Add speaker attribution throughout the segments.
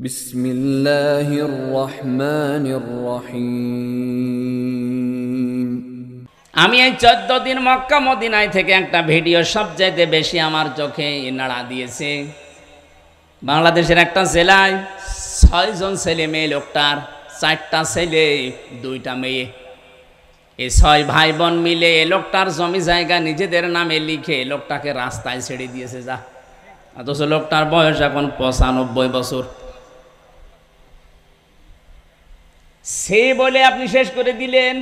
Speaker 1: বিসমিল্লাহির রহমানির রহিম।
Speaker 2: আমি এই 14 দিন মক্কা মদিনায় থেকে একটা ভিডিও সবচাইতে বেশি আমার চোখে নাড়া দিয়েছে। বাংলাদেশের একটা জেলায় 6 জন ছেলে মেয়ে, লোকটার 4টা ছেলে 2টা মেয়ে। এই 6 ভাই বোন মিলে লোকটার জমি জায়গা নিজেদের নামে লিখে লোকটাকে রাস্তায় ছেড়ে দিয়েছে। যা, অথচ লোকটার বয়স এখন 95 বছর। সে বলে আপনি শেষ করে দিলেন।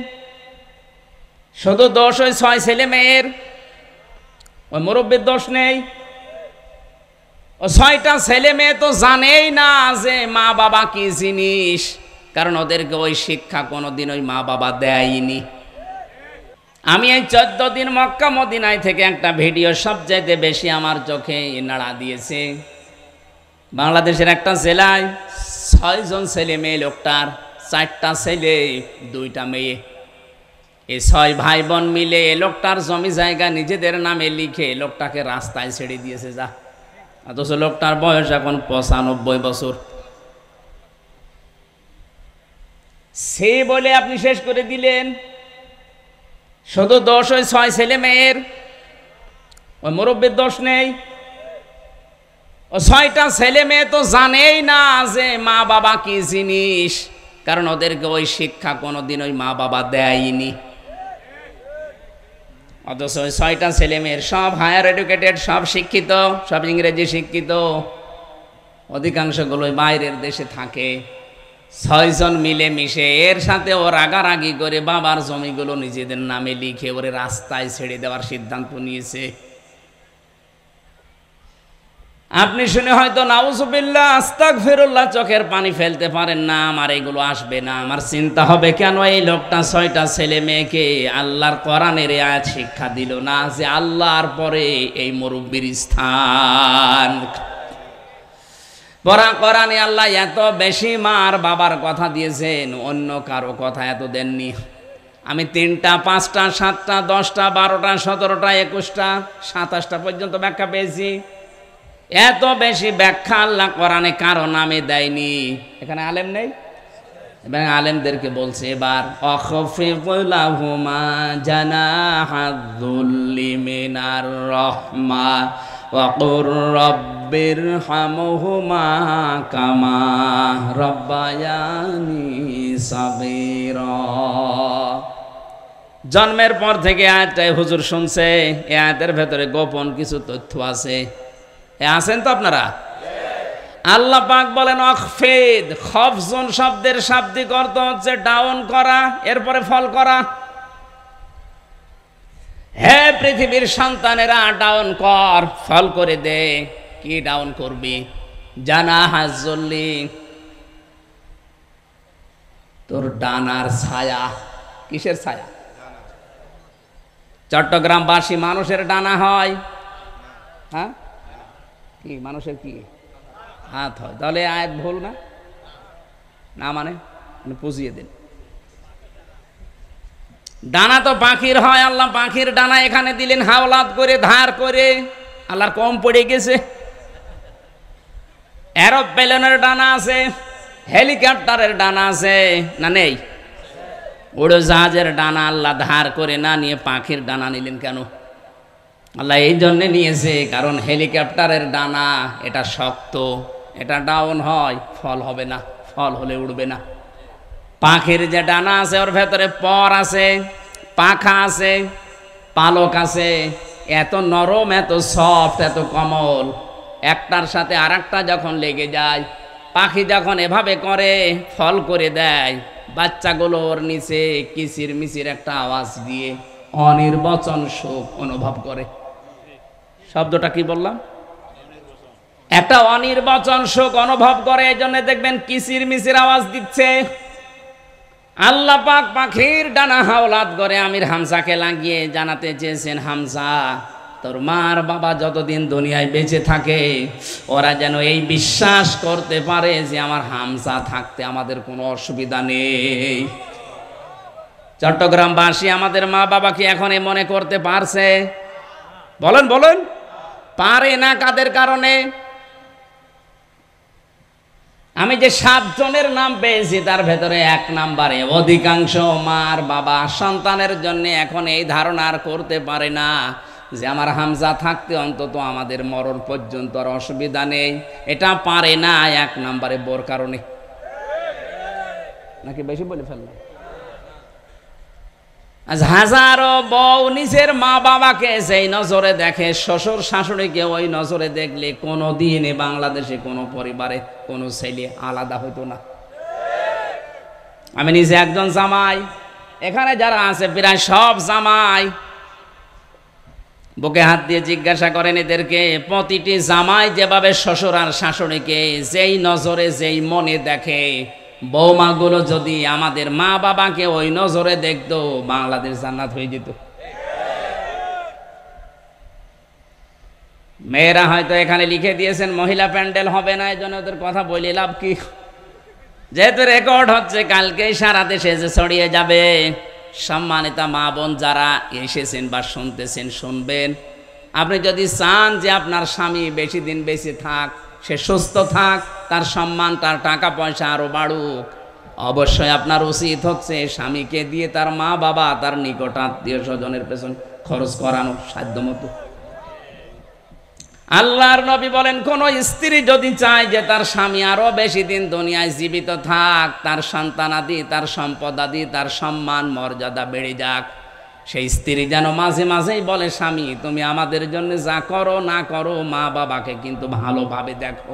Speaker 2: শুধু দোষ ওই 6 ছেলে মেয়ের, ওই মুরব্বীর দোষ নেই। ও 6টা ছেলে মেয়ে তো জানেই না যে মা বাবা কি জিনিস, কারণ ওদেরকে ওই শিক্ষা কোনোদিন ওই মা বাবা দেয়নি। আমি এই 14 দিন মক্কা মদিনায় থেকে একটা ভিডিও সবচাইতে বেশি আমার চোখে নাড়া দিয়েছে। বাংলাদেশের একটা জেলায় 6 জন ছেলে মেয়ে, লোকটার 4টা ছেলে 2টা মেয়ে। এই 6 ভাই বোন মিলে লোকটার জমি জায়গা নিজেদের নামে লিখে লোকটাকে রাস্তায় ছেড়ে দিয়েছে। যা, অথচ লোকটার বয়স এখন 95 বছর। সে বলে আপনি শেষ করে দিলেন। শুধু দোষ ওই 6 ছেলে মেয়ের, ওই মুরব্বীর দোষ নেই। ও 6টা ছেলে মেয়ে তো জানেই না যে মা বাবা কি জিনিস, কারণ ওদেরকে ওই শিক্ষা কোনোদিন ওই মা বাবা দেয়নি। অথচ ওই 6টা ছেলে মেয়ের সব হায়ার এডুকেটেড, সব শিক্ষিত, সব ইংরেজি শিক্ষিত, অধিকাংশগুলোই বাইরের দেশে থাকে। 6 জন মিলে মিশে এর সাথে ও রাগারাগি করে বাবার জমিগুলো নিজেদের নামে লিখে ওরে রাস্তায় ছেড়ে দেওয়ার সিদ্ধান্ত নিয়েছে। আপনি শুনে হয়তো নাউজুবিল্লাহ, আস্তাগফিরুল্লাহ চোখের পানি ফেলতে পারেন না। আমার এগুলো আসবে না। আমার চিন্তা হবে, কেন এই লোকটা 6টা ছেলে মেয়েকে আল্লাহর কোরআনের আয়াত শিক্ষা দিল না যে আল্লাহর পরে এই মুরব্বির স্থান। কোরআনে আল্লাহ এত বেশি মার বাবার কথা দিয়েছেন, অন্য কারো কথা এত দেননি। আমি 3টা, 5টা, 7টা, 10টা, 12টা, 17টা, 21টা, 27টা পর্যন্ত ব্যাখ্যা পেয়েছি। এত বেশি ব্যাখ্যা আল্লাহ কোরআনে কারো নামে দেয়নি। এখানে আলেম নেই, এবং আলেমদেরকে বলছে এবার অখফিদু লাহুমা জানাহাযুল্লি মিনার রাহমা ওয়া কুর রাব্বিরহামহুমা কামা রাব্বায়ানি সাগীরা। জন্মের পর থেকে আয়াতটাই হুজুর শুনছে। এই আয়াতের ভেতরে গোপন কিছু তথ্য আছে। আছেন তো আপনারা? আল্লাহ পাক বলেন অখফিদ। খফজন শব্দের শাব্দিক অর্থ হচ্ছে ডাউন করা, এরপরে ফল করা। হে পৃথিবীর সন্তানেরা, ডাউন কর, ফল করে দে। কি ডাউন করবি? জানাহাযুল্লি, তোর ডানার ছায়া। কিসের ছায়া? চট্টগ্রামবাসী মানুষের ডানা হয়? হ্যাঁ, কি মানুষের কি হাত হয়? তাহলে আয়াত ভুল না? না মানে পুজিয়ে দিন। ডানা তো পাখির হয়, আল্লাহ পাখির ডানা এখানে দিলেন হাওলাত করে, ধার করে। আল্লাহর কম পড়ে গেছে? এরোপ্লেনের ডানা আছে, হেলিকপ্টারের ডানা আছে না নেই? উড়োজাহাজের ডানা আল্লাহ ধার করে না নিয়ে পাখির ডানা নিলেন কেন? আল্লাহ এই জন্যে নিয়েছে, কারণ হেলিকপ্টারের ডানা এটা শক্ত, এটা ডাউন হয়, ফল হবে না, ফল হলে উড়বে না। পাখির যে ডানা আছে ওর ভেতরে পর আছে, পাখা আছে, পালক আছে, এত নরম, এত সফট, এত কোমল। একটার সাথে আরেকটা যখন লেগে যায়, পাখি যখন এভাবে করে ফল করে দেয়, বাচ্চাগুলো ওর নিচে কিচির মিচির একটা আওয়াজ দিয়ে অনির্বচন সুখ অনুভব করে। শব্দটা কি বললাম? একটা অনির্বচন সুখ অনুভব করে। এই জন্য দেখবেন কিচির মিচির আওয়াজ দিচ্ছে। আল্লাহ পাক পাখির ডানা হাওলাত করে আমির হামজাকে লাগিয়ে জানাতে চেয়েছেন, হামজা, তোর মার বাবা যতদিন দুনিয়ায় বেঁচে থাকে ওরা যেন এই বিশ্বাস করতে পারে যে আমার হামজা থাকতে আমাদের কোনো অসুবিধা নেই। চট্টগ্রামবাসী আমাদের মা বাবা কি এখন এ মনে করতে পারছে? বলেন বলেন, পারে না। কাদের কারণে? আমি যে 7 জনের নাম পেয়েছি তার ভেতরে 1 নম্বরে অধিকাংশ মার বাবা সন্তানের জন্য এখন এই ধারণা আর করতে পারে না যে আমার হামজা থাকতে অন্তত আমাদের মরণ পর্যন্ত আর অসুবিধা নেই। এটা পারে না 1 নম্বরে বোর কারণে। নাকি বেশি বলে ফেললাম? আজ হাজারো বউ নিজের মা বাবাকে যেই নজরে দেখে, শ্বশুর শাশুড়িকে ওই নজরে দেখলে কোনোদিন বাংলাদেশে কোনো পরিবারে কোনো ছেলে আলাদা হইতো না। আমি নিজে একজন জামাই, এখানে যারা আছে প্রায় সব জামাই। বুকে হাত দিয়ে জিজ্ঞাসা করেন এদেরকে, প্রতিটি জামাই যেভাবে শ্বশুর আর শাশুড়িকে যেই নজরে যেই মনে দেখে, বৌমাগুলো যদি আমাদের মা বাবাকে ওই নজরে দেখতো, বাংলাদেশ জান্নাত হয়ে যেত। মেয়েরা হয়তো এখানে লিখে দিয়েছেন মহিলা প্যান্ডেল হবে না, এই জন্য ওদের কথা বলে লাভ কি? যেহেতু রেকর্ড হচ্ছে, কালকেই সারা দেশে যে ছড়িয়ে যাবে। সম্মানিতা মা বোন যারা এসেছেন বা শুনতেছেন, শুনবেন, আপনি যদি চান যে আপনার স্বামী বেশি দিন বেঁচে থাক, সে সুস্থ থাক, তার সম্মান, তার টাকা পয়সা আরো বাড়ুক, অবশ্যই আপনার উচিত হচ্ছে স্বামীকে দিয়ে তার মা বাবা, তার নিকট আত্মীয় স্বজনের পেছন খরচ করানো সাধ্য মতো। আল্লাহর নবী বলেন, কোন স্ত্রী যদি চায় যে তার স্বামী আরো বেশি দিন দুনিয়ায় জীবিত থাক, তার সন্তানাদি, তার সম্পদাদি, তার সম্মান মর্যাদা বেড়ে যাক, সেই স্ত্রী যেন মাঝে মাঝেই বলে, স্বামী তুমি আমাদের জন্য যা করো না করো, মা বাবাকে কিন্তু ভালোভাবে দেখো।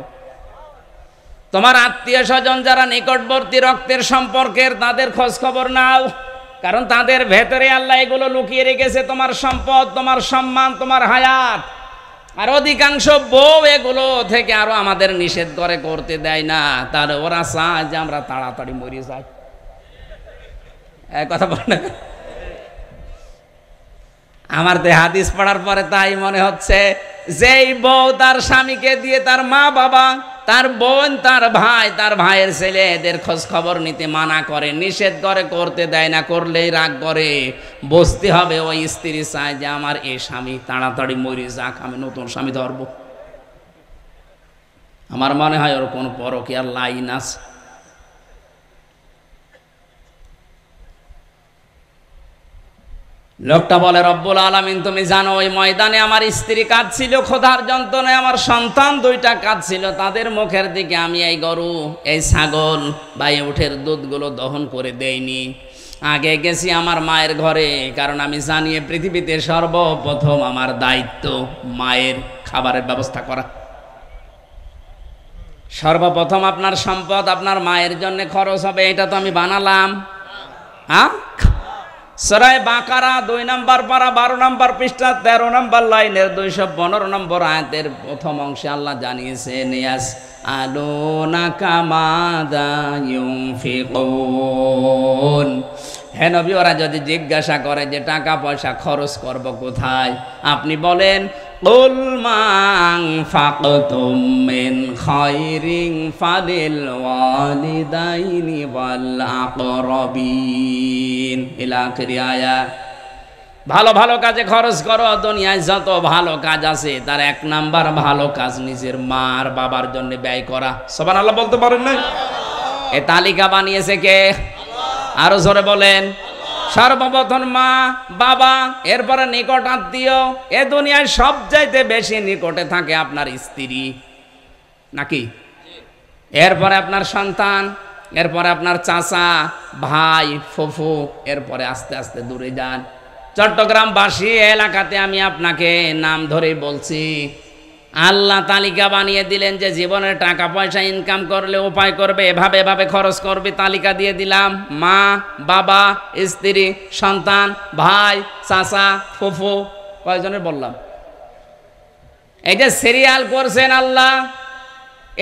Speaker 2: তোমার আত্মীয় স্বজন যারা নিকটবর্তী রক্তের সম্পর্কের, তাদের খোঁজ খবর নাও, কারণ তাদের ভেতরে আল্লাহ এগুলো লুকিয়ে রেখেছে, তোমার সম্পদ, তোমার সম্মান, তোমার হায়াত। আর অধিকাংশ বউ এগুলো থেকে আরো আমাদের নিষেধ করে, করতে দেয় না। তার ওরা চায় যে আমরা তাড়াতাড়ি মরে যাই। কথা বল না? আমার তো হাদিস পড়ার পরে তাই মনে হচ্ছে, যেই বউ তার স্বামীকে দিয়ে তার মা বাবা, তার বোন, তার ভাই, তার ভাইয়ের ছেলে এদের খোঁজ খবর নিতে মানা করে, নিষেধ করে, করতে দেয় না, করলেই রাগ করে, বুঝতে হবে ওই স্ত্রী চায় যে আমার এই স্বামী তাড়াতাড়ি মরে যাক, আমি নতুন স্বামী ধরব। আমার মনে হয় ওর কোন পরকীয়ার লাইন আছে। লোকটা বলে, রব্বুল আলামিন তুমি জানো ওই ময়দানে আমার স্ত্রী কাঁদছিল ক্ষুধার যন্ত্রণায়, আমার সন্তান 2টা কাঁদছিল, তাদের মুখের দিকে আমি এই গরু, এই ছাগল বা এই উটের দুধগুলো দহন করে দেইনি। আগে গেছি আমার মায়ের ঘরে, কারণ আমি জানি পৃথিবীতে সর্বপ্রথম আমার দায়িত্ব মায়ের খাবারের ব্যবস্থা করা। সর্বপ্রথম আপনার সম্পদ আপনার মায়ের জন্য খরচ হবে, এটা তো আমি বানালাম। হ্যাঁ, সূরা বাকারা 2 নম্বর পারা 12 নম্বর পৃষ্ঠা 13 নম্বর লাইনের 215 নম্বর আয়াতের প্রথম অংশে আল্লাহ জানিয়েছেন, ইয়াসআলুনাকা মাযা ইউনফিকুন। হে নবী, ওরা যদি জিজ্ঞাসা করে যে টাকা পয়সা খরচ করব কোথায়, আপনি বলেন, কুল মা আনফাকতুম মিন খায়রিন ফালিল ওয়ালিদাইনি ওয়াল আকরাবিন ইলা আখিরি আয়াত। ভালো ভালো কাজে খরচ করো। দুনিয়ায় যত ভালো কাজ আছে তার 1 নাম্বার ভালো কাজ নিজের মা আর বাবার জন্য ব্যয় করা। সুবহানাল্লাহ বলতে পারেন না? এই তালিকা বানিয়েছে কে? আরো জোরে বলেন। সর্বপ্রথম মা বাবা, এরপরে নিকট আত্মীয়। এ দুনিয়ায় সবচাইতে বেশি নিকটে থাকে আপনার স্ত্রী, নাকি? এরপরে আপনার সন্তান, এরপরে আপনার চাচা, ভাই, ফুফু, এরপরে আস্তে আস্তে দূরে যান। চট্টগ্রামবাসী এলাকাতে আমি আপনাকে নাম ধরে বলছি, আল্লাহ তালিকা বানিয়ে দিলেন যে জীবনের টাকা পয়সা ইনকাম করলে উপায় করবে, এভাবে এভাবে খরচ করবে, তালিকা দিয়ে দিলাম। মা বাবা, স্ত্রী, সন্তান, ভাই, চাচা, ফুফু, কয়জনের বললাম? এই যে সিরিয়াল করছেন আল্লাহ,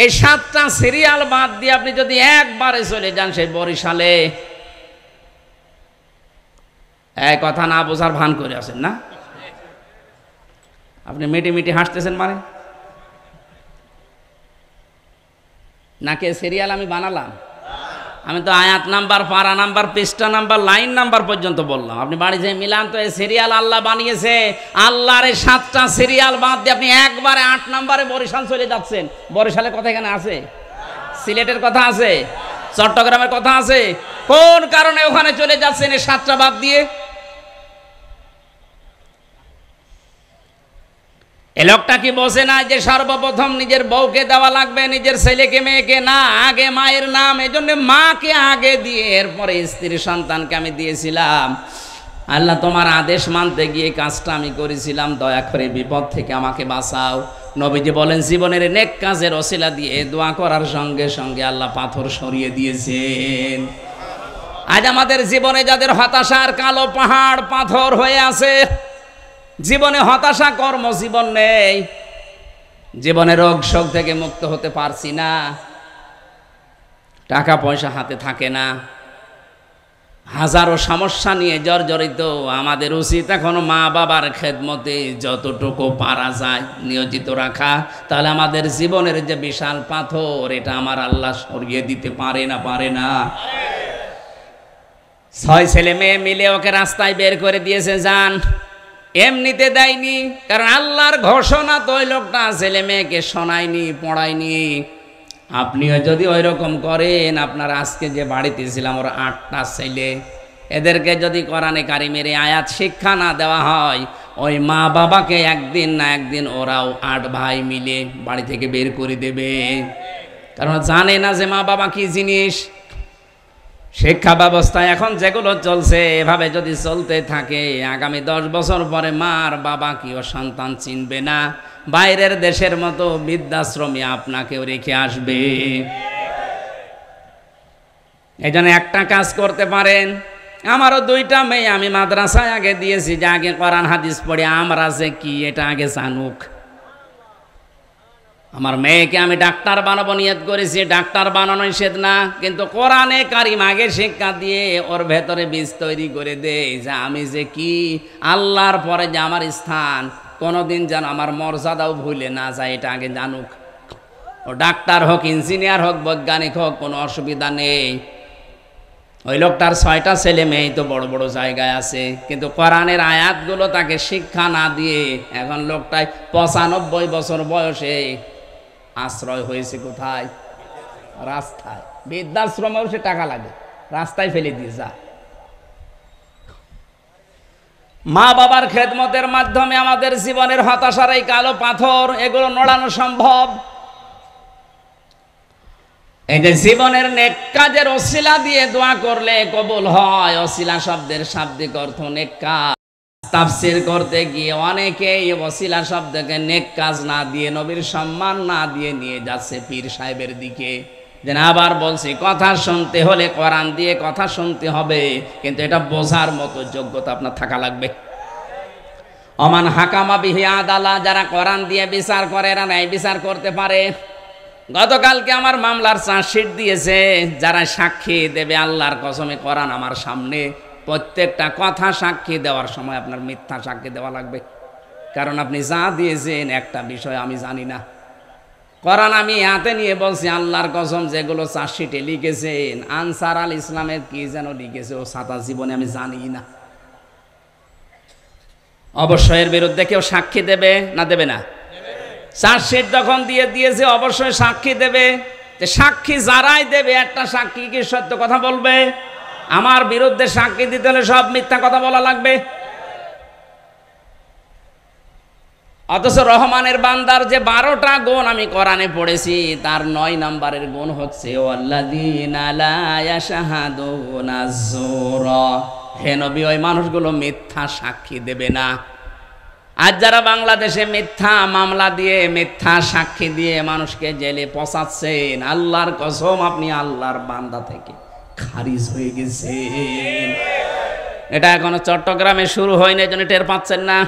Speaker 2: এই 7টা সিরিয়াল বাদ দিয়ে আপনি যদি একবারে চলে যান সেই বরিশালে, এই কথা না বোঝার ভান করে আছেন না? আপনি মিটি মিটি হাসতেছেন মানে? নাকি সিরিয়াল আমি বানালাম? আমি তো আয়াত নাম্বার, পারা নাম্বার, পৃষ্ঠা নাম্বার, লাইন নাম্বার পর্যন্ত বললাম। আপনি বাড়ি যেয়ে মিলান তো, এই সিরিয়াল আল্লাহ বানিয়েছে। আল্লাহর এই 7টা সিরিয়াল বাদ দিয়ে আপনি একবারে 8 নাম্বারে বরিশাল চলে যাচ্ছেন। বরিশালের কথা এখানে আছে? সিলেটের কথা আছে, চট্টগ্রামের কথা আছে, কোন কারণে ওখানে চলে যাচ্ছেন এই 7টা বাদ দিয়ে? এ লোকটা কি বোঝে না যে সর্বপ্রথম নিজের বউকে দেওয়া লাগবে, নিজের ছেলেকে মেয়েকে না, আগে মায়ের নাম। এই জন্য মাকে আগে দিয়ে এরপরে স্ত্রী সন্তানকে আমি দিয়েছিলাম। আল্লাহ তোমার আদেশ মানতে গিয়ে কাজটা আমি করেছিলাম, দয়া করে বিপদ থেকে আমাকে বাঁচাও। নবীজি বলেন জীবনের নেক কাজের ওসিলা দিয়ে দোয়া করার সঙ্গে সঙ্গে আল্লাহ পাথর সরিয়ে দিয়েছেন। আজ আমাদের জীবনে যাদের হতাশার কালো পাহাড় পাথর হয়ে আছে, জীবনে হতাশা কর্মজীবন নেই, জীবনে রোগ শোক থেকে মুক্ত হতে পারছি না, টাকা পয়সা হাতে থাকে না, হাজারো সমস্যা নিয়ে জর্জরিত। আমাদের উচিত এখন মা বাবার খেদমতে যতটুকু পারা যায় নিয়োজিত রাখা, তাহলে আমাদের জীবনের যে বিশাল পাথর এটা আমার আল্লাহ সরিয়ে দিতে পারে না, পারে না। 6 ছেলে মেয়ে মিলে ওকে রাস্তায় বের করে দিয়েছে, যান। এমনিতে দেয়নি, কারণ আল্লাহর ঘোষণা তো ওই লোকটা ছেলে মেয়েকে শোনায়নি, পড়ায়নি। আপনিও যদি ওই রকম করেন, আপনার আজকে যে বাড়িতে ছিলাম ওর 8টা ছেলে, এদেরকে যদি কোরআনে কারিমের আয়াত শিক্ষা না দেওয়া হয়, ওই মা বাবাকে একদিন না একদিন ওরাও 8 ভাই মিলে বাড়ি থেকে বের করে দেবে। কারণ জানে না যে মা বাবা কি জিনিস। শিক্ষা ব্যবস্থায় এখন যেগুলো চলছে, এভাবে যদি চলতে থাকে, আগামী 10 বছর পরে মার বাবা কি ও সন্তান চিনবে না। বাইরের দেশের মতো বৃদ্ধাশ্রমে আপনাকেও রেখে আসবে। এই জন্য একটা কাজ করতে পারেন। আমারও 2টা মেয়ে আমি মাদ্রাসায় আগে দিয়েছি, যে আগে কোরআন হাদিস পড়ে আমরা যে কি এটা আগে জানুক। আমার মেয়েকে আমি ডাক্তার বানাবো নিয়ত করেছি, ডাক্তার বানানো নিষেধ না, কিন্তু কোরআনে কারিম আগে শিক্ষা দিয়ে ওর ভেতরে বীজ তৈরি করে দেয় যে আমি যে কি, আল্লাহর পরে যে আমার স্থান, কোনোদিন যেন আমার মর্যাদাও ভুলে না যায়, এটা আগে জানুক। ও ডাক্তার হোক, ইঞ্জিনিয়ার হোক, বৈজ্ঞানিক হোক, কোনো অসুবিধা নেই। ওই লোকটার 6টা ছেলে মেয়ে তো বড় বড় জায়গায় আছে, কিন্তু কোরআনের আয়াতগুলো তাকে শিক্ষা না দিয়ে এখন লোকটায় 95 বছর বয়সে আশ্রয় হয়েছে কোথায়? রাস্তায়। বৃদ্ধাশ্রমেও সে টাকা লাগে, রাস্তায় ফেলে দিয়ে যা। মা বাবার খেদমতের মাধ্যমে আমাদের জীবনের হতাশার এই কালো পাথর এগুলো নড়ানো সম্ভব। এই যে জীবনের নেক কাজের ওসিলা দিয়ে দোয়া করলে কবুল হয়। ওসিলা শব্দের শাব্দিক অর্থ নেক কাজ। তাফসীর করতে গিয়ে অনেকেই ওসিলা শব্দকে নেক কাজ না দিয়ে, নবীর সম্মান না দিয়ে নিয়ে যাচ্ছে পীর সাহেবের দিকে। যেন আবার বলছি, কথা শুনতে হলে কোরআন দিয়ে কথা শুনতে হবে, কিন্তু এটা বোঝার মতো যোগ্যতা আপনার থাকা লাগবে। অমান হাকামা বিহি আদালা, যারা কোরআন দিয়ে বিচার করে এরা ন্যায় বিচার করতে পারে। গতকালকে আমার মামলার চার্জশিট দিয়েছে, যারা সাক্ষী দেবে আল্লাহর কসমে কোরআন আমার সামনে, প্রত্যেকটা কথা সাক্ষী দেওয়ার সময় আপনার মিথ্যা সাক্ষী দেওয়া লাগবে। কারণ আপনি যা দিয়েছেন একটা বিষয় আমি জানি না। কোরআন আমি হাতে নিয়ে বলছি, আল্লাহর কসম যেগুলো চার্জশিটে লিখেছেন, আনসার আল ইসলামের কি যেন লিখেছে, ও সাদা জীবনে আমি জানি না। অবশ্যই এর বিরুদ্ধে কেউ সাক্ষী দেবে না, দেবে না? চার্জশিট যখন দিয়েছে অবশ্যই সাক্ষী দেবে। যে সাক্ষী যারাই দেবে, একটা সাক্ষী কি সত্য কথা বলবে? আমার বিরুদ্ধে সাক্ষী দিতে হলে সব মিথ্যা কথা বলা লাগবে। অথচ রহমানের বান্দার যে 12টা গুণ আমি কোরআনে পড়েছি, তার 9 নম্বরের গুণ হচ্ছে ওয়াল্লাযীনা লা ইয়াশহাদুনা যুরা। হে নবী, ওই মানুষগুলো মিথ্যা সাক্ষী দেবে না। আজ যারা বাংলাদেশে মিথ্যা মামলা দিয়ে, মিথ্যা সাক্ষী দিয়ে মানুষকে জেলে পচাচ্ছেন, আল্লাহর কসম আপনি আল্লাহর বান্দা থেকে খারিজ হয়ে গেছেন। এটা এখনো চট্টগ্রামে শুরু হয়নি, এই জন্য টের পাচ্ছেন না।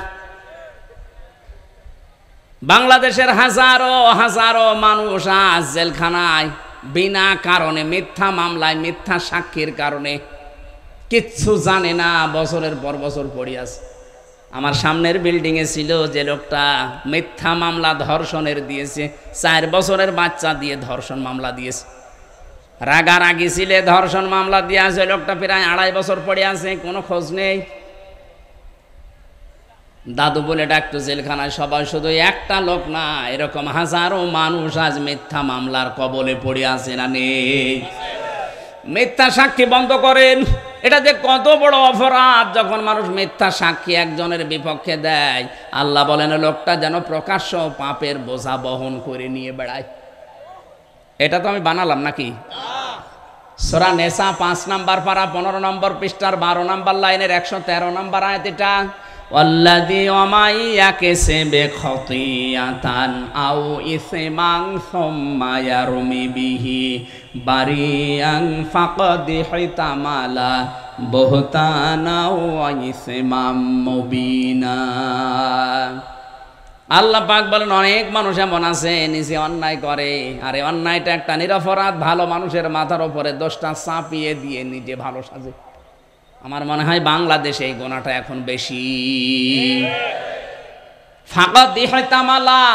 Speaker 2: বাংলাদেশের হাজারো হাজারো মানুষ আজ জেলখানায় বিনা কারণে, মিথ্যা মামলায়, মিথ্যা সাক্ষীর কারণে, কিচ্ছু জানে না, বছরের পর বছর পড়ে আছে। আমার সামনের বিল্ডিংয়ে ছিল যে লোকটা মিথ্যা মামলা ধর্ষণের দিয়েছে, 4 বছরের বাচ্চা দিয়ে ধর্ষণ মামলা দিয়েছে। রাগারাগি ছিলে ধর্ষণ মামলা দিয়ে আছে, লোকটা প্রায় 2.5 বছর পড়ে আছে, কোনো খোঁজ নেই। দাদু বলে ডাকতো জেলখানায় সবাই, শুধু একটা লোক না, এরকম হাজারো মানুষ আজ মিথ্যা মামলার কবলে পড়ে আছে না নেই? মিথ্যা সাক্ষী বন্ধ করেন। এটা যে কত বড় অপরাধ যখন মানুষ মিথ্যা সাক্ষী একজনের বিপক্ষে দেয়। আল্লাহ বলেন লোকটা যেন প্রকাশ্য পাপের বোঝা বহন করে নিয়ে বেড়ায়। এটা তো আমি বানালাম নাকি? সূরা নেসা 5 নম্বর পারা 15 নম্বর পৃষ্ঠার 12 নম্বর লাইনের 113 নম্বর আয়াত এটা। ওয়াল্লাযী ইয়াকাসিবু খাতিয়াতান আও ইসমান সুম্মা ইয়ারমি বিহি বারিয়ান ফাকাদ হিতামালা বুহতানা ওয়া ইসমাম মুবিনা। আল্লাহ পাক বলেন অনেক মানুষ এমন আছে নিজে অন্যায় করে, আর এই অন্যায়টা একটা নিরপরাধ, ভালো মানুষের মাথার উপরে দোষটা চাপিয়ে দিয়ে নিজে ভালো সাজে। আমার মনে হয় বাংলাদেশে এই গোনাটা এখন বেশি। ফাকাদ ইহতামালা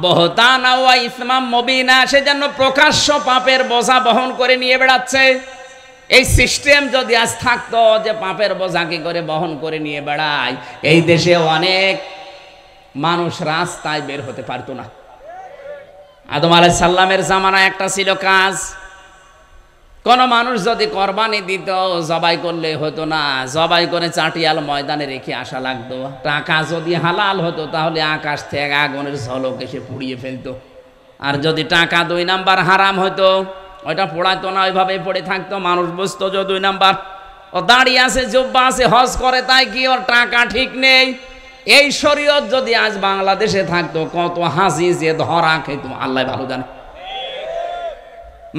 Speaker 2: বুহতানা ওয়া ইসমাম মুবিনা, সেজন্য প্রকাশ্য পাপের বোঝা বহন করে নিয়ে বেড়াচ্ছে। এই সিস্টেম যদি আজ থাকতো যে পাপের বোঝা কি করে বহন করে নিয়ে বেড়ায়, এই দেশে অনেক মানুষ রাস্তায় বের হতে পারতো না। আদম আলাইহিস সালামের জামানায় একটা ছিল কাজ, কোন মানুষ যদি কোরবানি দিত জবাই করলে হতো না, জবাই করে চাটিয়াল ময়দানে রেখে আসা লাগতো। টাকা যদি হালাল হতো তাহলে আকাশ থেকে আগুনের ঝলক এসে পুড়িয়ে ফেলতো, আর যদি টাকা 2 নাম্বার হারাম হতো ওইটা পোড়াতো না, ওইভাবে পড়ে থাকতো। মানুষ বুঝতো যে 2 নাম্বার, ও দাঁড়িয়ে আছে, জুব্বা আছে, হজ করে, তাই কি ওর টাকা ঠিক নেই। এই শরীয়ত যদি আজ বাংলাদেশে থাকতো কত হাসি যে ধরা খেত আল্লাহ ভালো জানে।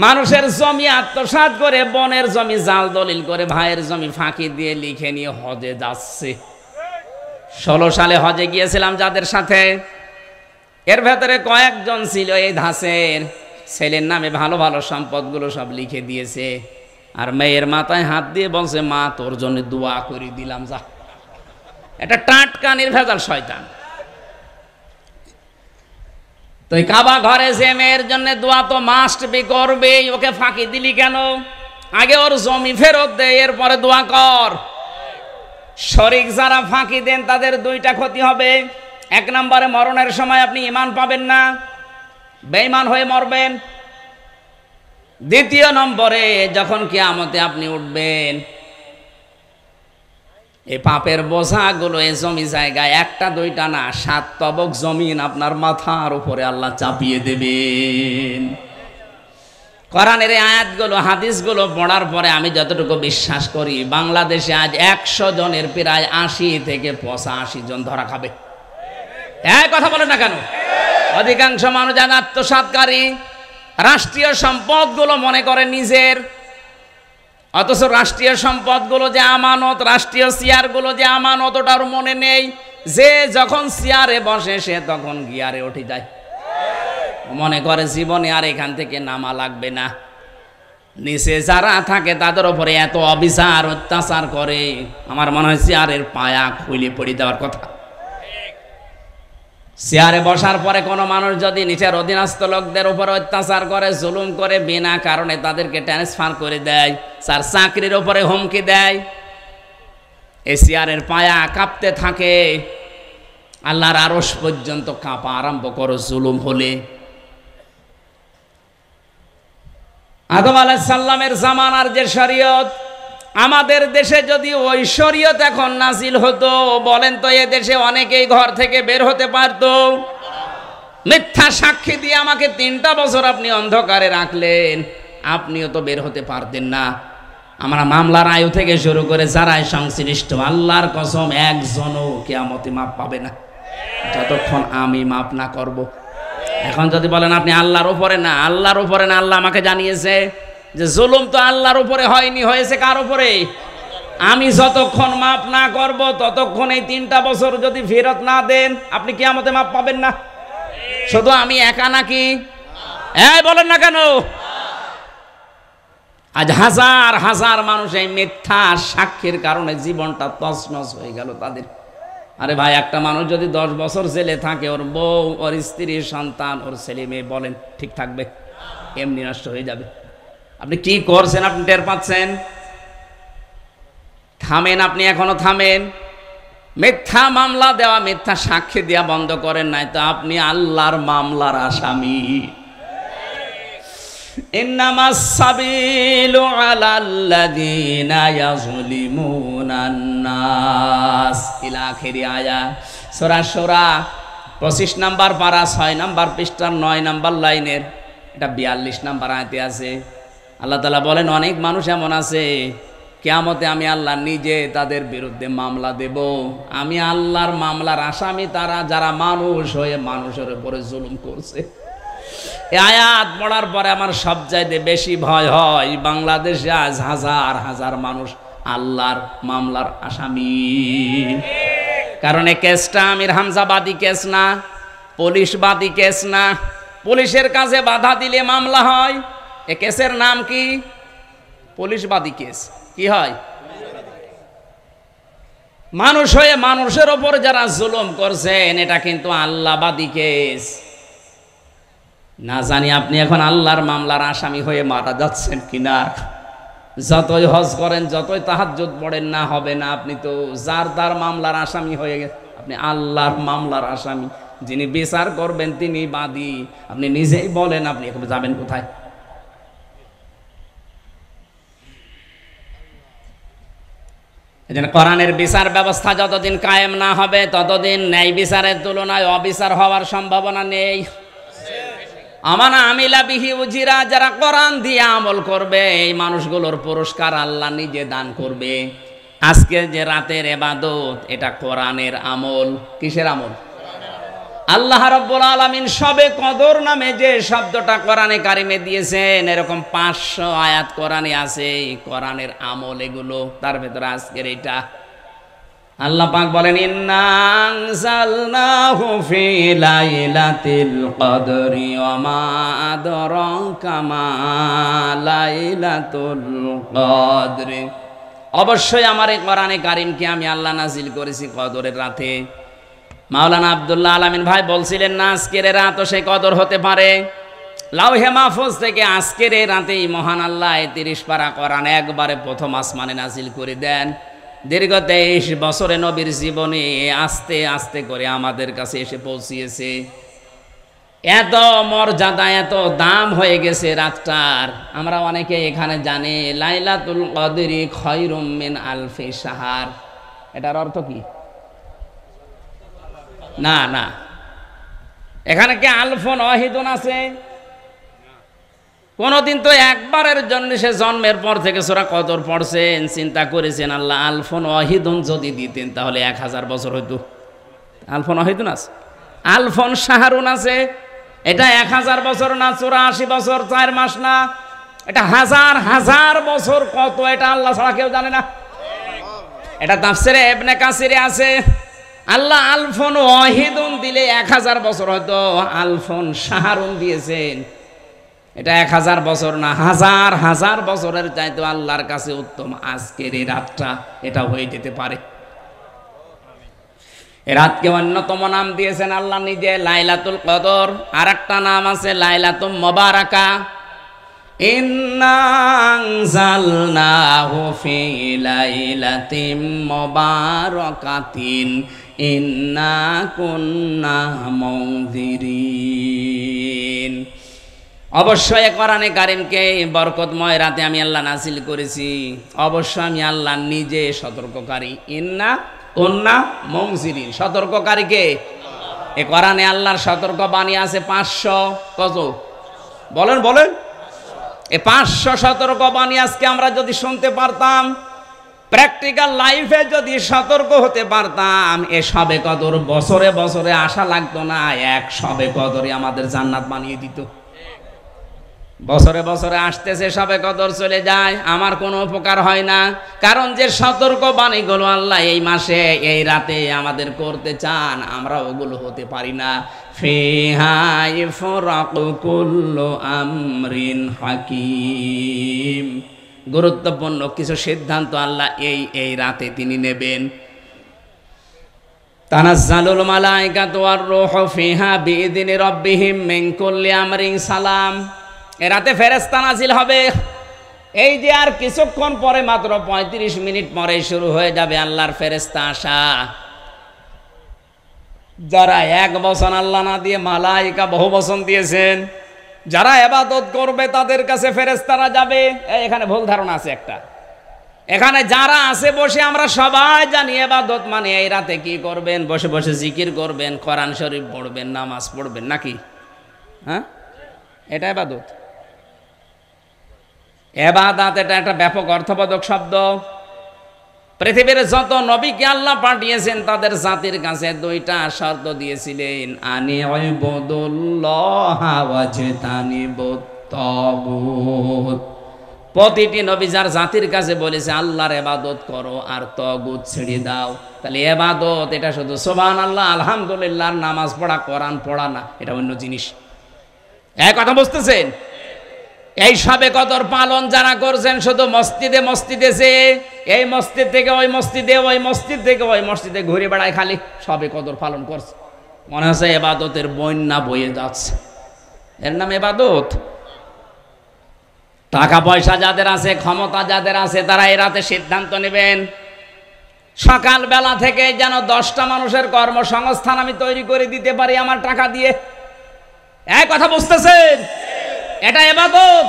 Speaker 2: মানুষের জমি আত্মসাৎ করে, বনের জমি জাল দলিল করে, ভাইয়ের জমি ফাঁকি দিয়ে লিখে নিয়ে হজে যাচ্ছে। 16 সালে হজে গিয়েছিলাম যাদের সাথে, এর ভেতরে কয়েকজন ছিল এই ধাসের, ছেলের নামে ভালো ভালো সম্পদগুলো সব লিখে দিয়েছে, আর মেয়ের মাথায় হাত দিয়ে বলছে মা তোর জন্য দোয়া করে দিলাম যা। এটা টাটকা নির্ভেজাল শয়তান। তো কাবা ঘরে যে মেয়ের জন্য দোয়া তো মাস্ট বি করবে, ওকে ফাঁকি দিলি কেন? আগে ওর জমি ফেরত দে, এরপরে দোয়া কর। শরীক যারা ফাঁকি দেন তাদের 2টা ক্ষতি হবে। 1 নম্বরে মরণের সময় আপনি ঈমান পাবেন না, বেঈমান হয়ে মরবেন। 2 নম্বরে যখন কিয়ামতে আপনি উঠবেন, এই পাপের বোঝাগুলো এই জমি জায়গায় 1টা 2টা না 7 তবক জমিন আপনার মাথার উপরে আল্লাহ চাপিয়ে দেবেন। কোরআনের এই আয়াতগুলো হাদিসগুলো পড়ার পরে আমি যতটুকু বিশ্বাস করি, বাংলাদেশে আজ 100 জনের প্রায় 80 থেকে 85 জন ধরা খাবে। এই কথা বলেন না কেন? অধিকাংশ মানুষ আজ আত্মসাৎকারী, রাষ্ট্রীয় সম্পদগুলো মনে করে নিজের, অথচ রাষ্ট্রীয় সম্পদগুলো যে আমানত, রাষ্ট্রীয় চেয়ারগুলো যে আমানত ওটার মনে নেই। যে যখন চেয়ারে বসে সে তখন গিয়ারে উঠে যায়, মনে করে জীবনে আর এখান থেকে নামা লাগবে না। নিচে যারা থাকে তাদের উপরে এত অবিচার অত্যাচার করে, আমার মনে হয় চেয়ারের পায়া খুলে পড়ে দেওয়ার কথা। চেয়ারে বসার পরে কোনো মানুষ যদি নিচের অধীনস্থ লোকদের উপর অত্যাচার করে, জুলুম করে, বিনা কারণে তাদেরকে ট্রান্সফার করে দেয়, তার চাকরির উপরে হুমকি দেয়, এই চেয়ারের পায়া কাঁপতে থাকে। আল্লাহর আরশ পর্যন্ত কাঁপা আরম্ভ করো জুলুম হলে। আদম আলাইহিস সালামের জামানার যে শরীয়ত, আমাদের দেশে যদি ওই শরীয়ত এখন নাজিল হতো, বলেন তো এ দেশে অনেকেই ঘর থেকে বের হতে পারতো? মিথ্যা সাক্ষী দিয়ে আমাকে 3টা বছর আপনি অন্ধকারে রাখলেন, আপনিও তো বের হতে পারতেন না। আমরা মামলার আয়ু থেকে শুরু করে যারাই সংশ্লিষ্ট, আল্লাহর কসম একজনও কিয়ামতে মাপ পাবে না যতক্ষণ আমি মাপ না করব। এখন যদি বলেন আপনি আল্লাহর উপরে না, আল্লাহর উপরে না, আল্লাহ আমাকে জানিয়েছে যে জুলুম তো আল্লাহর উপরে হয়নি, হয়েছে কার উপরে? আমি যতক্ষণ মাপ না করব ততক্ষণ এই 3টা বছর যদি ফেরত না দেন আপনি কিয়ামতে মাপ পাবেন না। শুধু আমি একা নাকি? বলেন না কেন? আজ হাজার হাজার মানুষ এই মিথ্যা সাক্ষীর কারণে জীবনটা তছনছ হয়ে গেল তাদের। আরে ভাই, একটা মানুষ যদি 10 বছর জেলে থাকে, ওর বউ, ওর স্ত্রী, সন্তান, ওর ছেলে মেয়ে বলেন ঠিক থাকবে? এমনি নষ্ট হয়ে যাবে। আপনি কি করছেন আপনি টের পাচ্ছেন? থামেন, আপনি এখনো থামেন। মিথ্যা মামলা দেওয়া, মিথ্যা সাক্ষী দেওয়া বন্ধ করেন নাই তো আপনি আল্লাহর মামলার আসামি। ইন্নামাস সাবিলু আলাল্লাযীনা ইয়াযলিমুনান নাস ইলা আখিরি আয়াত। সূরা শূরা 25 নম্বর পারা 6 নম্বর পৃষ্ঠার 9 নম্বর লাইনের এটা 42 নম্বর আয়াতে আছে। আল্লাহ তাআলা বলেন অনেক মানুষ এমন আছে কিয়ামতে আমি আল্লাহ নিজে তাদের বিরুদ্ধে মামলা দেব। আমি আল্লাহর মামলার আসামি তারা যারা মানুষ হয়ে মানুষের উপরে জুলুম করছে। এই আয়াত পড়ার পরে আমার সবচাইতে বেশি ভয় হয় বাংলাদেশে আজ হাজার হাজার মানুষ আল্লাহর মামলার আসামি। কারণ এই কেসটা আমির হামজাবাদী কেস না, পুলিশবাদী কেস না। পুলিশের কাছে বাধা দিলে মামলা হয়। এ কেসের নাম কি? পুলিশবাদী কেস। কি হয়? মানুষ হয়ে মানুষের ওপর যারা জুলুম করছেন এটা কিন্তু আল্লাহবাদী কেস। না জানি আপনি এখন আল্লাহর মামলার আসামি হয়ে মারা যাচ্ছেন কিনা। যতই হজ করেন, যতই তাহাজ্জুদ পড়েন, না হবে না। আপনি তো যার তার মামলার আসামি হয়ে গেছেন। আপনি আল্লাহর মামলার আসামি, যিনি বিচার করবেন তিনি বাদী। আপনি নিজেই বলেন আপনি এখন যাবেন কোথায়? এজন্য কোরআনের বিচার ব্যবস্থা যতদিন কায়েম না হবে ততদিন ন্যায় বিচারের তুলনায় অবিচার হওয়ার সম্ভাবনা নেই। আমানা আমিলা বিহি উজিরা, যারা কোরআন দিয়ে আমল করবে এই মানুষগুলোর পুরস্কার আল্লাহ নিজে দান করবে। আজকে যে রাতের ইবাদত এটা কোরআনের আমল। কিসের আমল? আল্লাহ রাব্বুল আলামিন সবে কদর নামে যে শব্দটা কোরআনে কারিমে দিয়েছেন এরকম 500 আয়াত কোরআনে আছে। কোরআনের আমল এগুলো, তার ভেতরে আজকের এটা। আল্লাহ পাক বলেন ইন্না আনজালনাহু ফি লাইলাতিল কদরি ওয়া মা আদরাকা মা লাইলাতুল কদরি। অবশ্যই আমার এই কোরআনে কারিমকে আমি আল্লাহ নাজিল করেছি কদরের রাতে। মাওলানা আব্দুল্লাহ আলামিন ভাই বলছিলেন না আজকের রাতও সেই কদর হতে পারে। লাউহে মাহফুজ থেকে আজকের এই রাতেই মহান আল্লাহ 30 পারা কোরআন একবারে প্রথম আসমানে নাজিল করে দেন। দীর্ঘ 23 বছরে নবীর জীবনে আস্তে আস্তে করে আমাদের কাছে এসে পৌঁছিয়েছে। এত মর্যাদা, এত দাম হয়ে গেছে রাতটার। আমরা অনেকে এখানে জানি লাইলাতুল কদরি খায়রুম মিন আলফি শাহর। এটার অর্থ কি? না না, এখানে কি আলফুন ওয়াহিদুন আছে? কোনদিন তো একবারের জন্য সে জন্মের পর থেকে সূরা কদর পড়ছেন, চিন্তা করেছেন আল্লাহ আলফুন ওয়াহিদুন যদি দিতেন তাহলে 1000 বছর হইতো। আলফুন ওয়াহিদুন আছে, আলফুন শাহরুন আছে। এটা 1000 বছর না, 84 বছর 4 মাস না, এটা হাজার হাজার বছর। কত এটা আল্লাহ ছাড়া কেউ জানে না। এটা তাফসিরে ইবনে কাসিরে আছে। আল্লাহ আলফুন ওয়াহিদুন দিলে 1000 বছর হয়তো, আলফুন শাহরুন দিয়েছেন এটা 1000 বছর না, হাজার হাজার বছরের চাইতে আল্লাহর কাছে উত্তম আজকের এই রাতটা এটা হয়ে যেতে পারে। এই রাতকে অন্যতম নাম দিয়েছেন আল্লাহ নিজে লাইলাতুল কদর। আর একটা নাম আছে লাইলাতুল মুবারাকা। ইন্না আনজালনাহু ফি লাইলাতিন মুবারাকাতিন ইন্না কুন্না মুনজিরিন। অবশ্যই কোরআনে কারিমকে বরকতময় রাতে আমি আল্লাহ নাজিল করেছি। অবশ্যই আমি আল্লাহ নিজে সতর্ককারী। ইন্না কুন্না মুনজিরিন, সতর্ককারী কে? এই কোরআনে আল্লাহর সতর্ক বাণী আছে 500। কত বলেন বলেন? এই 500 সতর্ক বাণী আজকে আমরা যদি শুনতে পারতাম, প্র্যাকটিক্যাল লাইফে যদি সতর্ক হতে পারতাম, এ সবে কদর বছরে বছরে আসা লাগতো না। এক সবে কদরে আমাদের জান্নাত বানিয়ে দিত। বছরে বছরে আসতেছে সবে কদর, চলে যায়, আমার কোনো উপকার হয় না। কারণ যে সতর্ক বাণীগুলো আল্লাহ এই মাসে এই রাতে আমাদের করতে চান, আমরা ওগুলো হতে পারি না। ফিহা ইফরাকু কুল্লু আমরিন হাকিম, গুরুত্বপূর্ণ কিছু সিদ্ধান্ত আল্লাহ এই রাতে তিনি নেবেন। তানাজ্জালুল মালাইকাতু ওয়ার রূহু ফিহা বিইذনি রাব্বিহিম মিন কুল্লি আমরিন সালাম। এ রাতে ফেরেশতা নাজিল হবে। এই যে আর কিছুক্ষণ পরে, মাত্র 35 মিনিট পরে শুরু হয়ে যাবে আল্লাহর ফেরেশতা আসা। যারা এক বচন আল্লাহ না দিয়ে মালাইকা বহু বচন দিয়েছেন, যারা ইবাদত করবে তাদের কাছে ফেরেশতারা যাবে। এখানে ভুল ধারণা আছে একটা। এখানে যারা আছে বসে আমরা সবাই জানি ইবাদত মানে এই রাতে কি করবেন, বসে বসে জিকির করবেন, কোরআন শরীফ পড়বেন, নামাজ পড়বেন, নাকি? হ্যাঁ, এটা ইবাদত। ইবাদত এটা একটা ব্যাপক অর্থবোধক শব্দ। পৃথিবীর যত নবীকে আল্লাহ পাঠিয়েছেন তাদের জাতির কাছে দুইটা শর্ত দিয়েছিলেন, আনি ইবাদুল্লাহ ওয়াজতানিবুত তাগুত। প্রতিটি নবী যার জাতির কাছে বলেছে আল্লাহর ইবাদত করো আর তাগুত ছেড়ে দাও। তাহলে ইবাদত এটা শুধু সুবহানাল্লাহ আলহামদুলিল্লাহ নামাজ পড়া কোরআন পড়া না, এটা অন্য জিনিস। এক কথা বুঝতেছেন? এই সবে কদর পালন যারা করছেন শুধু মসজিদে মসজিদে যে এই মসজিদ থেকে ওই মসজিদে, ওই মসজিদ থেকে ওই মসজিদে ঘুরে বেড়ায়, খালি সবে কদর পালন করছে, মনে হচ্ছে ইবাদতের বন্যা বয়ে যাচ্ছে। এর নাম ইবাদত? টাকা পয়সা যাদের আছে, ক্ষমতা যাদের আছে, তারা এই রাতে সিদ্ধান্ত নেবেন সকাল বেলা থেকে যেন 10টা মানুষের কর্মসংস্থান আমি তৈরি করে দিতে পারি আমার টাকা দিয়ে। এক কথা বুঝতেছেন? এটা ইবাদত।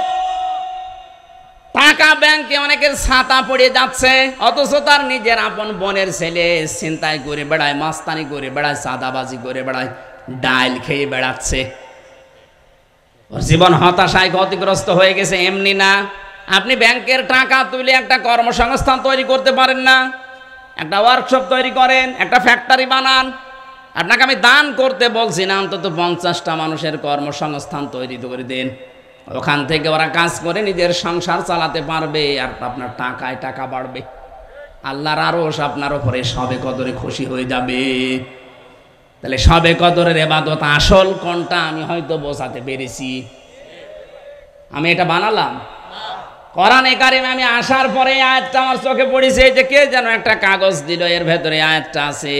Speaker 2: টাকা ব্যাংকে অনেকের ছাতা পড়ে যাচ্ছে, অথচ তার নিজের আপন বোনের ছেলে ছিনতাই করে বেড়ায়, মাস্তানি করে বেড়ায়, চাঁদাবাজি করে বেড়ায়, ডাইল খেয়ে বেড়াচ্ছে। ওর জীবন হতাশায় ক্ষতিগ্রস্ত হয়ে গেছে। এমনি না, আপনি ব্যাংকের টাকা তুলে একটা কর্মসংস্থান তৈরি করতে পারেন না? একটা ওয়ার্কশপ তৈরি করেন, একটা ফ্যাক্টরি বানান। আপনাকে আমি দান করতে বলছি না, অন্তত 50টা মানুষের কর্মসংস্থান তৈরি করে দেন। ওখান থেকে ওরা কাজ করে নিজের সংসার চালাতে পারবে, আর আপনার টাকায় টাকা বাড়বে। আল্লাহর আরশ আপনার উপরে সবে কদরে খুশি হয়ে যাবে। তাহলে সবে কদরের ইবাদত আসল কোনটা আমি হয়তো বোঝাতে পেরেছি। আমি এটা বানালাম কোরআনে কারিমে। আমি আসার পরে আয়াতটা আমার চোখে পড়েছে, যে কে যেন একটা কাগজ দিল, এর ভেতরে আয়াতটা আছে।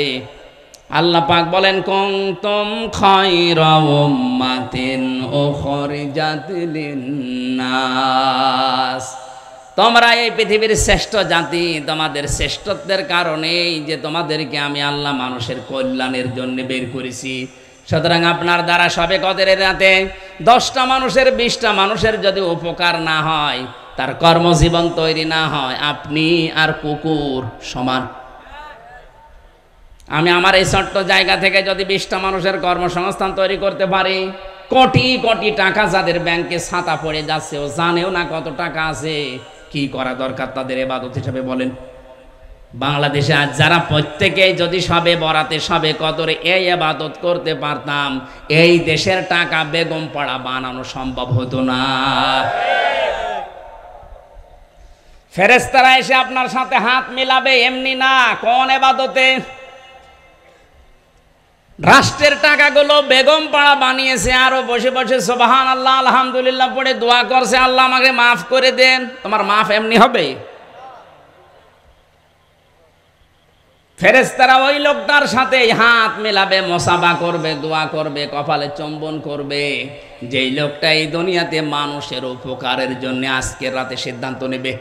Speaker 2: আল্লাহ পাক বলেন, কুনতুম খায়রা উম্মাতিন উখরিজাত লিন-নাস। তোমরা এই পৃথিবীর শ্রেষ্ঠ জাতি, তোমাদের শ্রেষ্ঠত্বের কারণেই যে তোমাদেরকে আমি আল্লাহ মানুষের কল্যাণের জন্য বের করেছি। সুতরাং আপনার দ্বারা সবে কদরের রাতে 10টা মানুষের 20টা মানুষের যদি উপকার না হয়, তার কর্মজীবন তৈরি না হয়, আপনি আর কুকুর সমান। আমি আমার এই ছোট্ট জায়গা থেকে যদি 20টা মানুষের কর্মসংস্থান তৈরি করতে পারি, কোটি কোটি টাকা যাদের ব্যাংকে ছাতা পড়ে যাচ্ছে, ও জানেও না কত টাকা আছে, কি করা দরকার তাদের ইবাদত হিসেবে বলেন? বাংলাদেশে আজ যারা প্রত্যেকেই যদি সবে বরাতে সবে কদরে এই ইবাদত করতে পারতাম, এই দেশের টাকা বেগম পাড়া বানানো সম্ভব হতো না। ফেরেশতারা এসে আপনার সাথে হাত মিলাবে এমনি না, কোন ইবাদতে? রাষ্ট্রের টাকাগুলো বেগম পাড়া বানিয়েছে, আরো বসে বসে সুবহানাল্লাহ আলহামদুলিল্লাহ পড়ে দোয়া করছে, আল্লাহ আমাকে মাফ করে দেন। তোমার মাফ এমনি হবে? ফেরেশতারা ওই লোকটার সাথে হাত মেলাবে, মুসাফা করবে, দোয়া করবে, কপালে চুম্বন করবে, যেই লোকটা এই দুনিয়াতে মানুষের উপকারের জন্য আজকের রাতে সিদ্ধান্ত নেবে।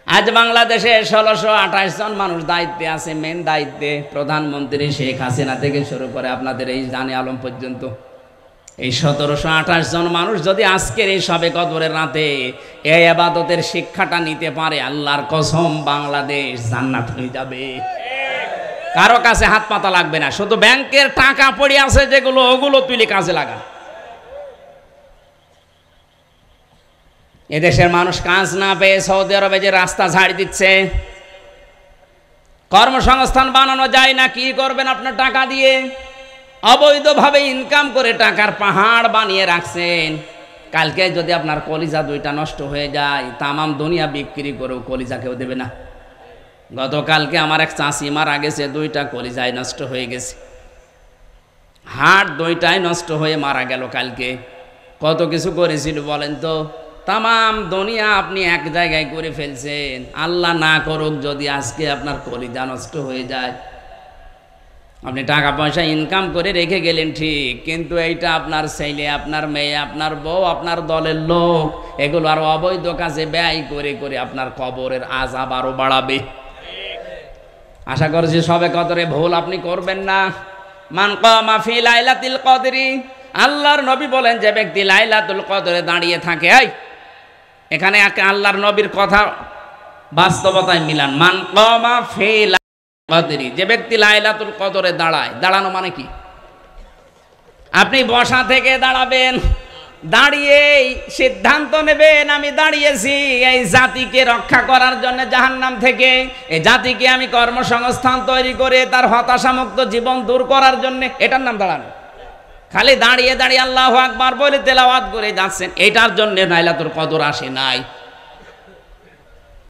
Speaker 2: আজ বাংলাদেশে 1628 জন মানুষ দায়িত্বে আছে, মেন দায়িত্বে। প্রধানমন্ত্রী শেখ হাসিনা থেকে শুরু করে আপনাদের এই জানে আলম পর্যন্ত, এই 1728 জন মানুষ যদি আজকের এই সবে কদরের রাতে এই ইবাদতের শিক্ষাটা নিতে পারে, আল্লাহর কসম বাংলাদেশ জান্নাত হয়ে যাবে। কারো কাছে হাত পাতা লাগবে না, শুধু ব্যাংকের টাকা পড়ে আছে যেগুলো, ওগুলো তুলে কাজে লাগা। এদেশের মানুষ কাজ না পেয়ে সৌদি আরবে যে রাস্তা ঝাড় দিচ্ছে, কর্মসংস্থান বানানো যায় না, কি করবেন আপনার টাকা দিয়ে? অবৈধভাবে ইনকাম করে টাকার পাহাড় বানিয়ে রাখছেন। কালকে যদি আপনার কলিজা 2টা নষ্ট হয়ে যায়, তামাম দুনিয়া বিক্রি করেও কলিজা কেউ দেবে না। গতকালকে আমার এক চাষি মারা গেছে, 2টা কলিজায় নষ্ট হয়ে গেছে, হাড় 2টাই নষ্ট হয়ে মারা গেল কালকে। কত কিছু করেছিল বলেন তো? তামাম দুনিয়া আপনি এক জায়গায় করে ফেলছেন। আল্লাহ না করুক যদি আজকে আপনার কলিজা নষ্ট হয়ে যায়। আপনি টাকা পয়সা ইনকাম করে রেখে গেলেন ঠিক, কিন্তু এইটা আপনার ছেলে, আপনার মেয়ে, আপনার বউ, আপনার দলের লোক, এগুলো আরো অবৈধ কাজে ব্যয় করে করে আপনার কবরের আযাব আরো বাড়াবে। আশা করছি সবে কদরে ভুল আপনি করবেন না। মান কামা ফি লাইলাতুল কদরি, আল্লাহর নবী বলেন যে ব্যক্তি লাইলাতুল কদরে দাঁড়িয়ে থাকে। এখানে আল্লাহর নবীর কথা বাস্তবতায় মিলান। মান কামা ফি লাইলাতুল কদরি, যে ব্যক্তি লাইলাতুল কদরে দাঁড়ায়। দাঁড়ানো মানে কি? আপনি বসা থেকে দাঁড়াবেন, দাঁড়িয়েই সিদ্ধান্ত নেবেন আমি দাঁড়িয়েছি এই জাতিকে রক্ষা করার জন্য জাহান্নাম থেকে, এই জাতিকে আমি কর্মসংস্থান তৈরি করে তার হতাশামুক্ত জীবন দূর করার জন্য। এটার নাম দাঁড়ানো। খালি দাঁড়িয়ে দাঁড়িয়ে আল্লাহু আকবার বলে তেলাওয়াত করে যাচ্ছেন, এটার জন্য লাইলাতুল কদর আসে নাই।